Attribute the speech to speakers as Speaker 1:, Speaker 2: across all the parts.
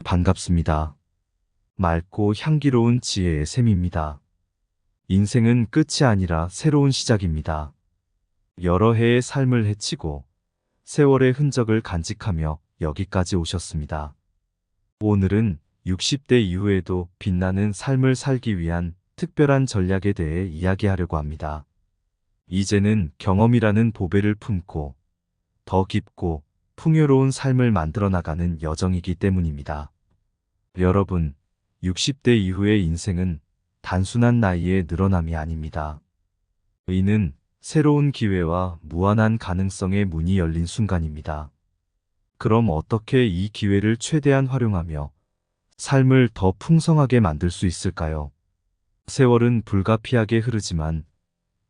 Speaker 1: 반갑습니다. 맑고 향기로운 지혜의 샘입니다. 인생은 끝이 아니라 새로운 시작입니다. 여러 해의 삶을 헤치고 세월의 흔적을 간직하며 여기까지 오셨습니다. 오늘은 60대 이후에도 빛나는 삶을 살기 위한 특별한 전략에 대해 이야기하려고 합니다. 이제는 경험이라는 보배를 품고 더 깊고 풍요로운 삶을 만들어 나가는 여정이기 때문입니다. 여러분, 60대 이후의 인생은 단순한 나이의 늘어남이 아닙니다. 이는 새로운 기회와 무한한 가능성의 문이 열린 순간입니다. 그럼 어떻게 이 기회를 최대한 활용하며 삶을 더 풍성하게 만들 수 있을까요? 세월은 불가피하게 흐르지만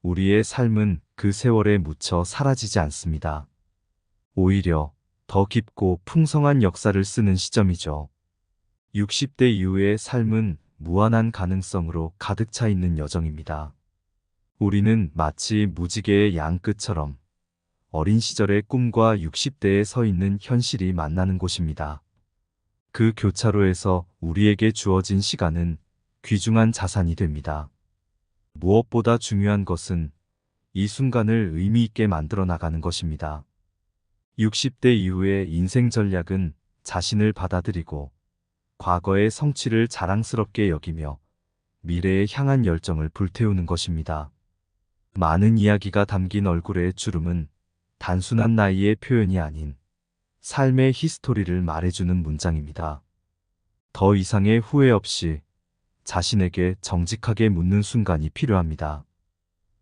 Speaker 1: 우리의 삶은 그 세월에 묻혀 사라지지 않습니다. 오히려 더 깊고 풍성한 역사를 쓰는 시점이죠. 60대 이후의 삶은 무한한 가능성으로 가득 차 있는 여정입니다. 우리는 마치 무지개의 양끝처럼 어린 시절의 꿈과 60대에 서 있는 현실이 만나는 곳입니다. 그 교차로에서 우리에게 주어진 시간은 귀중한 자산이 됩니다. 무엇보다 중요한 것은 이 순간을 의미 있게 만들어 나가는 것입니다. 60대 이후의 인생 전략은 자신을 받아들이고 과거의 성취를 자랑스럽게 여기며 미래에 향한 열정을 불태우는 것입니다. 많은 이야기가 담긴 얼굴의 주름은 단순한 나이의 표현이 아닌 삶의 히스토리를 말해주는 문장입니다. 더 이상의 후회 없이 자신에게 정직하게 묻는 순간이 필요합니다.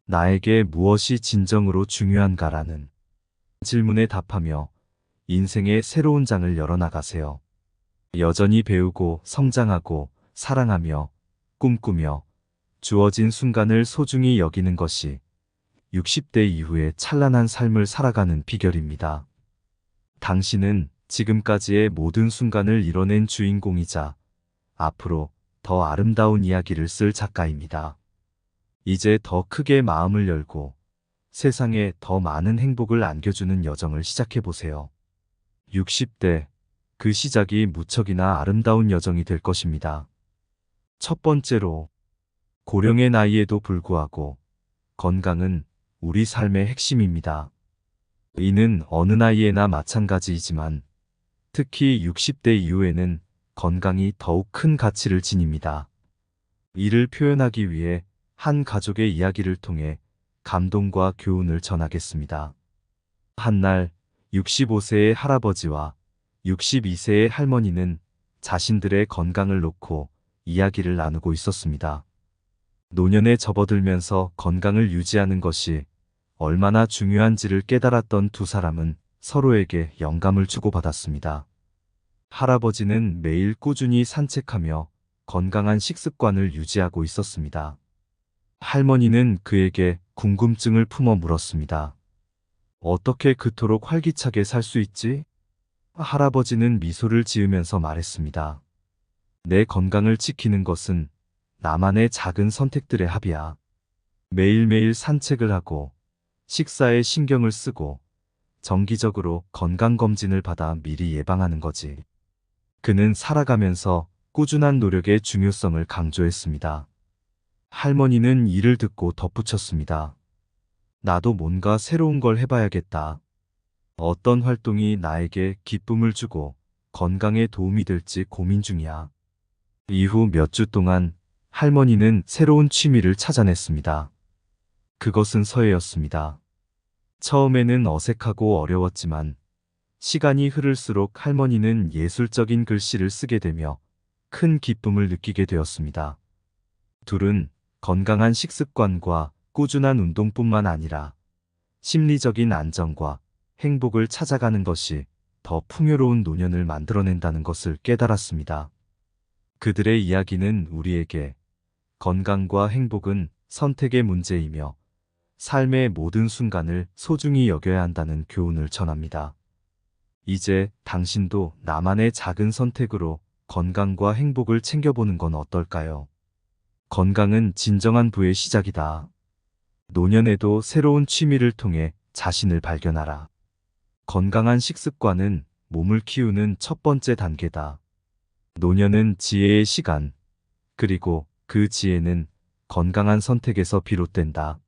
Speaker 1: 나에게 무엇이 진정으로 중요한가라는 질문에 답하며 인생의 새로운 장을 열어나가세요. 여전히 배우고 성장하고 사랑하며 꿈꾸며 주어진 순간을 소중히 여기는 것이 60대 이후의 찬란한 삶을 살아가는 비결입니다. 당신은 지금까지의 모든 순간을 이뤄낸 주인공이자 앞으로 더 아름다운 이야기를 쓸 작가입니다. 이제 더 크게 마음을 열고 세상에 더 많은 행복을 안겨주는 여정을 시작해보세요. 60대, 그 시작이 무척이나 아름다운 여정이 될 것입니다. 첫 번째로, 고령의 나이에도 불구하고 건강은 우리 삶의 핵심입니다. 이는 어느 나이에나 마찬가지이지만 특히 60대 이후에는 건강이 더욱 큰 가치를 지닙니다. 이를 표현하기 위해 한 가족의 이야기를 통해 감동과 교훈을 전하겠습니다. 한날 65세의 할아버지와 62세의 할머니는 자신들의 건강을 놓고 이야기를 나누고 있었습니다. 노년에 접어들면서 건강을 유지하는 것이 얼마나 중요한지를 깨달았던 두 사람은 서로에게 영감을 주고받았습니다. 할아버지는 매일 꾸준히 산책하며 건강한 식습관을 유지하고 있었습니다. 할머니는 그에게 궁금증을 품어 물었습니다. 어떻게 그토록 활기차게 살 수 있지? 할아버지는 미소를 지으면서 말했습니다. 내 건강을 지키는 것은 나만의 작은 선택들의 합이야. 매일매일 산책을 하고 식사에 신경을 쓰고 정기적으로 건강검진을 받아 미리 예방하는 거지. 그는 살아가면서 꾸준한 노력의 중요성을 강조했습니다. 할머니는 이를 듣고 덧붙였습니다. 나도 뭔가 새로운 걸 해봐야겠다. 어떤 활동이 나에게 기쁨을 주고 건강에 도움이 될지 고민 중이야. 이후 몇 주 동안 할머니는 새로운 취미를 찾아냈습니다. 그것은 서예였습니다. 처음에는 어색하고 어려웠지만 시간이 흐를수록 할머니는 예술적인 글씨를 쓰게 되며 큰 기쁨을 느끼게 되었습니다. 둘은 건강한 식습관과 꾸준한 운동뿐만 아니라 심리적인 안정과 행복을 찾아가는 것이 더 풍요로운 노년을 만들어낸다는 것을 깨달았습니다. 그들의 이야기는 우리에게 건강과 행복은 선택의 문제이며 삶의 모든 순간을 소중히 여겨야 한다는 교훈을 전합니다. 이제 당신도 나만의 작은 선택으로 건강과 행복을 챙겨보는 건 어떨까요? 건강은 진정한 부의 시작이다. 노년에도 새로운 취미를 통해 자신을 발견하라. 건강한 식습관은 몸을 키우는 첫 번째 단계다. 노년은 지혜의 시간, 그리고 그 지혜는 건강한 선택에서 비롯된다.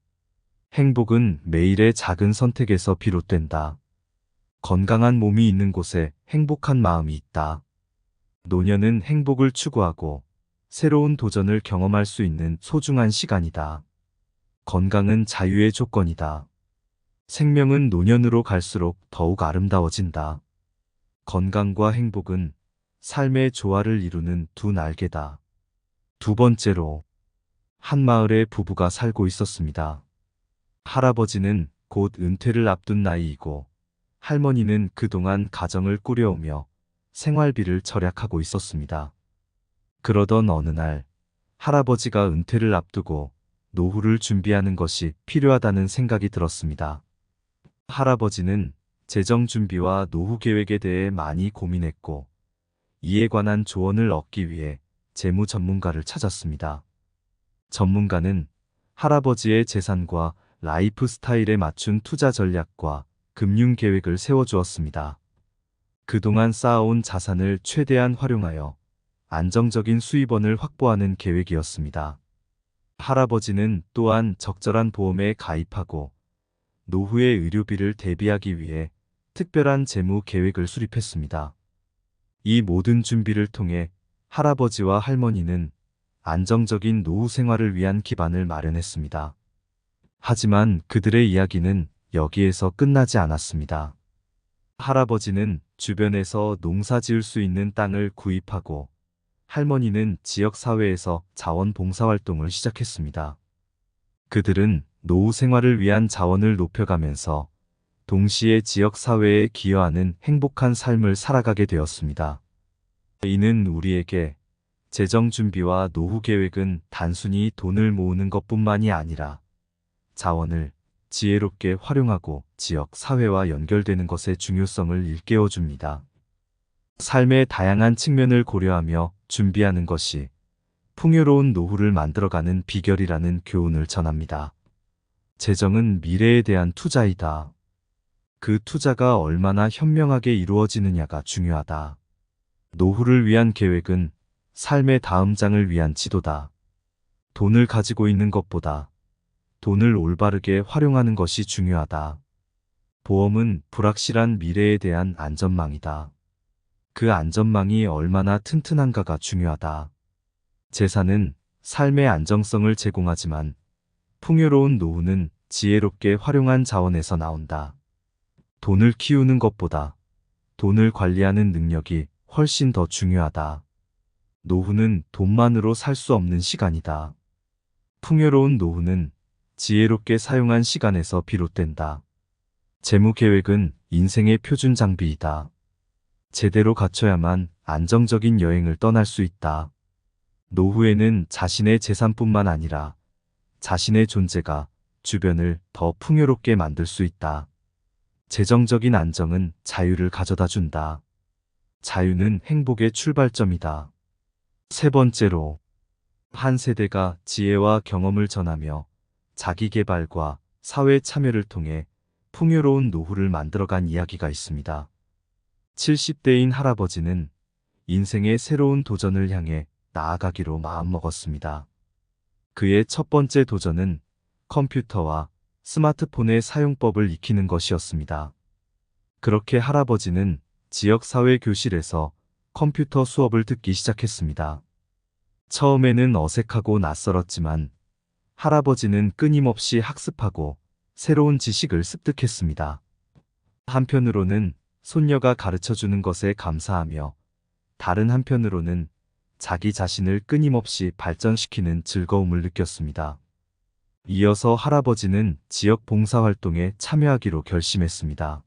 Speaker 1: 행복은 매일의 작은 선택에서 비롯된다. 건강한 몸이 있는 곳에 행복한 마음이 있다. 노년은 행복을 추구하고 새로운 도전을 경험할 수 있는 소중한 시간이다. 건강은 자유의 조건이다. 생명은 노년으로 갈수록 더욱 아름다워진다. 건강과 행복은 삶의 조화를 이루는 두 날개다. 두 번째로, 한 마을에 부부가 살고 있었습니다. 할아버지는 곧 은퇴를 앞둔 나이이고, 할머니는 그동안 가정을 꾸려오며 생활비를 절약하고 있었습니다. 그러던 어느 날, 할아버지가 은퇴를 앞두고 노후를 준비하는 것이 필요하다는 생각이 들었습니다. 할아버지는 재정 준비와 노후 계획에 대해 많이 고민했고, 이에 관한 조언을 얻기 위해 재무 전문가를 찾았습니다. 전문가는 할아버지의 재산과 라이프 스타일에 맞춘 투자 전략과 금융 계획을 세워주었습니다. 그동안 쌓아온 자산을 최대한 활용하여 안정적인 수입원을 확보하는 계획이었습니다. 할아버지는 또한 적절한 보험에 가입하고 노후의 의료비를 대비하기 위해 특별한 재무 계획을 수립했습니다. 이 모든 준비를 통해 할아버지와 할머니는 안정적인 노후 생활을 위한 기반을 마련했습니다. 하지만 그들의 이야기는 여기에서 끝나지 않았습니다. 할아버지는 주변에서 농사 지을 수 있는 땅을 구입하고 할머니는 지역사회에서 자원봉사활동을 시작했습니다. 그들은 노후 생활을 위한 자원을 높여가면서 동시에 지역사회에 기여하는 행복한 삶을 살아가게 되었습니다. 이는 우리에게 재정 준비와 노후 계획은 단순히 돈을 모으는 것뿐만이 아니라 자원을 지혜롭게 활용하고 지역 사회와 연결되는 것의 중요성을 일깨워 줍니다. 삶의 다양한 측면을 고려하며 준비하는 것이 풍요로운 노후를 만들어가는 비결이라는 교훈을 전합니다. 재정은 미래에 대한 투자이다. 그 투자가 얼마나 현명하게 이루어지느냐가 중요하다. 노후를 위한 계획은 삶의 다음 장을 위한 지도다. 돈을 가지고 있는 것보다 돈을 올바르게 활용하는 것이 중요하다. 보험은 불확실한 미래에 대한 안전망이다. 그 안전망이 얼마나 튼튼한가가 중요하다. 재산은 삶의 안정성을 제공하지만 풍요로운 노후는 지혜롭게 활용한 자원에서 나온다. 돈을 키우는 것보다 돈을 관리하는 능력이 훨씬 더 중요하다. 노후는 돈만으로 살 수 없는 시간이다. 풍요로운 노후는 지혜롭게 사용한 시간에서 비롯된다. 재무 계획은 인생의 표준 장비이다. 제대로 갖춰야만 안정적인 여행을 떠날 수 있다. 노후에는 자신의 재산뿐만 아니라 자신의 존재가 주변을 더 풍요롭게 만들 수 있다. 재정적인 안정은 자유를 가져다 준다. 자유는 행복의 출발점이다. 세 번째로, 한 세대가 지혜와 경험을 전하며 자기 개발과 사회 참여를 통해 풍요로운 노후를 만들어간 이야기가 있습니다. 70대인 할아버지는 인생의 새로운 도전을 향해 나아가기로 마음먹었습니다. 그의 첫 번째 도전은 컴퓨터와 스마트폰의 사용법을 익히는 것이었습니다. 그렇게 할아버지는 지역사회 교실에서 컴퓨터 수업을 듣기 시작했습니다. 처음에는 어색하고 낯설었지만 할아버지는 끊임없이 학습하고 새로운 지식을 습득했습니다. 한편으로는 손녀가 가르쳐주는 것에 감사하며 다른 한편으로는 자기 자신을 끊임없이 발전시키는 즐거움을 느꼈습니다. 이어서 할아버지는 지역 봉사활동에 참여하기로 결심했습니다.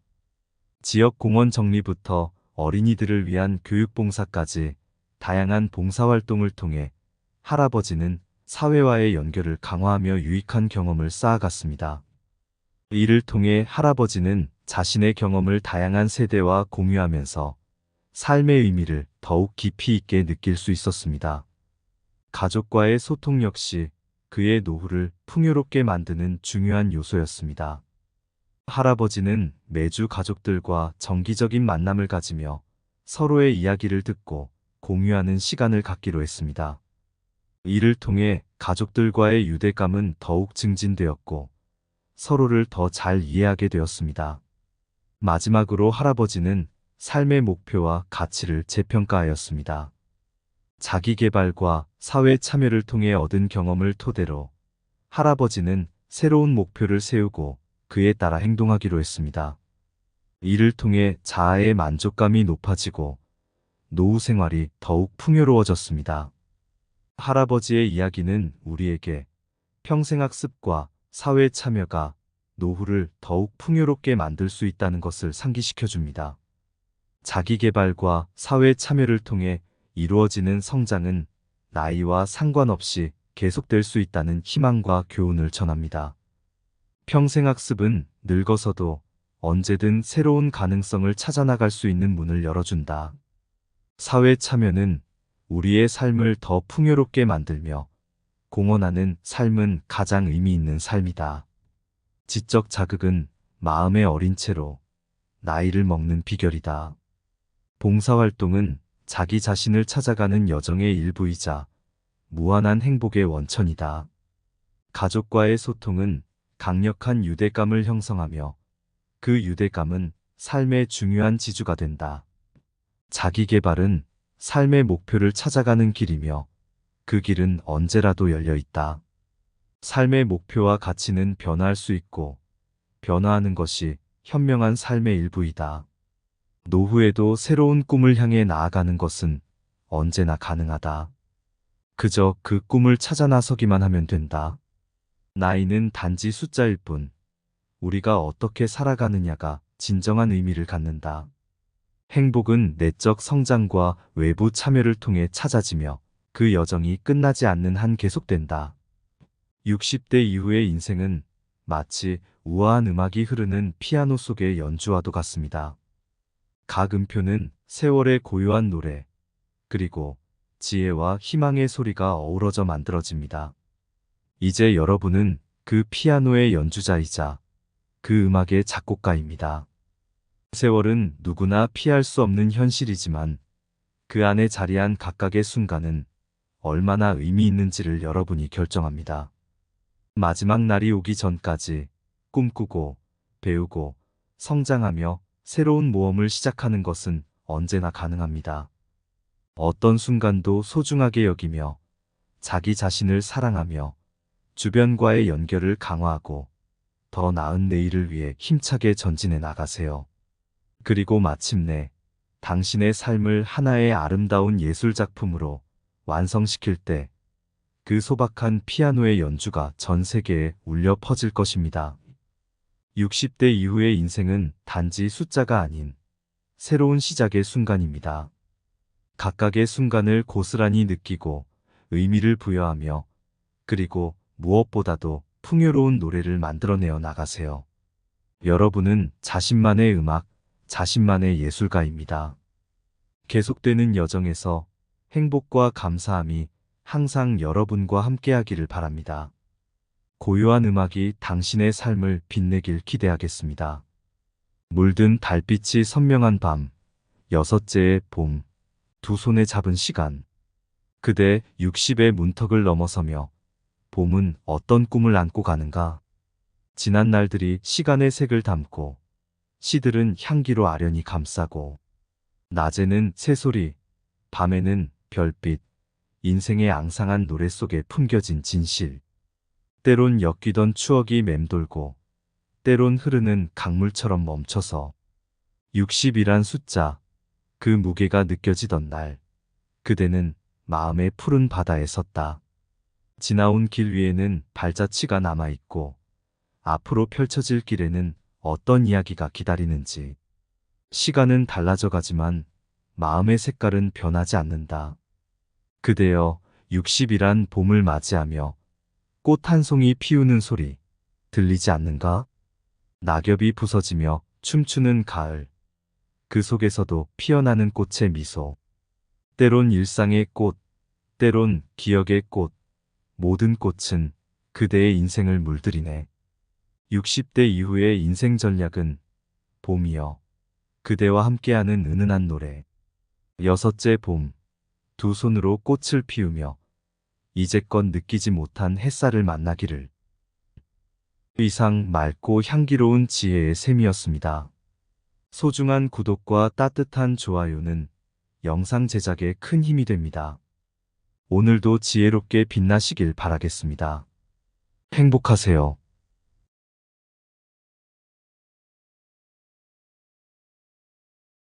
Speaker 1: 지역 공원 정리부터 어린이들을 위한 교육봉사까지 다양한 봉사활동을 통해 할아버지는 사회와의 연결을 강화하며 유익한 경험을 쌓아갔습니다. 이를 통해 할아버지는 자신의 경험을 다양한 세대와 공유하면서 삶의 의미를 더욱 깊이 있게 느낄 수 있었습니다. 가족과의 소통 역시 그의 노후를 풍요롭게 만드는 중요한 요소였습니다. 할아버지는 매주 가족들과 정기적인 만남을 가지며 서로의 이야기를 듣고 공유하는 시간을 갖기로 했습니다. 이를 통해 가족들과의 유대감은 더욱 증진되었고 서로를 더 잘 이해하게 되었습니다. 마지막으로 할아버지는 삶의 목표와 가치를 재평가하였습니다. 자기 개발과 사회 참여를 통해 얻은 경험을 토대로 할아버지는 새로운 목표를 세우고 그에 따라 행동하기로 했습니다. 이를 통해 자아의 만족감이 높아지고 노후 생활이 더욱 풍요로워졌습니다. 할아버지의 이야기는 우리에게 평생학습과 사회 참여가 노후를 더욱 풍요롭게 만들 수 있다는 것을 상기시켜 줍니다. 자기 개발과 사회 참여를 통해 이루어지는 성장은 나이와 상관없이 계속될 수 있다는 희망과 교훈을 전합니다. 평생학습은 늙어서도 언제든 새로운 가능성을 찾아나갈 수 있는 문을 열어준다. 사회 참여는 우리의 삶을 더 풍요롭게 만들며 공헌하는 삶은 가장 의미 있는 삶이다. 지적 자극은 마음의 어린 채로 나이를 먹는 비결이다. 봉사활동은 자기 자신을 찾아가는 여정의 일부이자 무한한 행복의 원천이다. 가족과의 소통은 강력한 유대감을 형성하며 그 유대감은 삶의 중요한 지주가 된다. 자기 개발은 삶의 목표를 찾아가는 길이며 그 길은 언제라도 열려 있다. 삶의 목표와 가치는 변화할 수 있고 변화하는 것이 현명한 삶의 일부이다. 노후에도 새로운 꿈을 향해 나아가는 것은 언제나 가능하다. 그저 그 꿈을 찾아 나서기만 하면 된다. 나이는 단지 숫자일 뿐 우리가 어떻게 살아가느냐가 진정한 의미를 갖는다. 행복은 내적 성장과 외부 참여를 통해 찾아지며 그 여정이 끝나지 않는 한 계속된다. 60대 이후의 인생은 마치 우아한 음악이 흐르는 피아노 속의 연주와도 같습니다. 각 음표는 세월의 고요한 노래, 그리고 지혜와 희망의 소리가 어우러져 만들어집니다. 이제 여러분은 그 피아노의 연주자이자 그 음악의 작곡가입니다. 세월은 누구나 피할 수 없는 현실이지만 그 안에 자리한 각각의 순간은 얼마나 의미 있는지를 여러분이 결정합니다. 마지막 날이 오기 전까지 꿈꾸고 배우고 성장하며 새로운 모험을 시작하는 것은 언제나 가능합니다. 어떤 순간도 소중하게 여기며 자기 자신을 사랑하며 주변과의 연결을 강화하고 더 나은 내일을 위해 힘차게 전진해 나가세요. 그리고 마침내 당신의 삶을 하나의 아름다운 예술작품으로 완성시킬 때 그 소박한 피아노의 연주가 전 세계에 울려 퍼질 것입니다. 60대 이후의 인생은 단지 숫자가 아닌 새로운 시작의 순간입니다. 각각의 순간을 고스란히 느끼고 의미를 부여하며 그리고 무엇보다도 풍요로운 노래를 만들어내어 나가세요. 여러분은 자신만의 음악, 자신만의 예술가입니다. 계속되는 여정에서 행복과 감사함이 항상 여러분과 함께하기를 바랍니다. 고요한 음악이 당신의 삶을 빛내길 기대하겠습니다. 물든 달빛이 선명한 밤, 여섯째의 봄, 두 손에 잡은 시간. 그대 60의 문턱을 넘어서며 봄은 어떤 꿈을 안고 가는가? 지난 날들이 시간의 색을 담고 시들은 향기로 아련히 감싸고 낮에는 새소리, 밤에는 별빛, 인생의 앙상한 노래 속에 품겨진 진실. 때론 엮이던 추억이 맴돌고 때론 흐르는 강물처럼 멈춰서 60이란 숫자, 그 무게가 느껴지던 날 그대는 마음의 푸른 바다에 섰다. 지나온 길 위에는 발자취가 남아있고 앞으로 펼쳐질 길에는 어떤 이야기가 기다리는지. 시간은 달라져 가지만 마음의 색깔은 변하지 않는다. 그대여 60이란 봄을 맞이하며 꽃 한 송이 피우는 소리 들리지 않는가? 낙엽이 부서지며 춤추는 가을. 그 속에서도 피어나는 꽃의 미소. 때론 일상의 꽃, 때론 기억의 꽃. 모든 꽃은 그대의 인생을 물들이네. 60대 이후의 인생 전략은 봄이여. 그대와 함께하는 은은한 노래. 여섯째 봄. 두 손으로 꽃을 피우며 이제껏 느끼지 못한 햇살을 만나기를. 이상 맑고 향기로운 지혜의 샘이었습니다. 소중한 구독과 따뜻한 좋아요는 영상 제작에 큰 힘이 됩니다. 오늘도 지혜롭게 빛나시길 바라겠습니다. 행복하세요.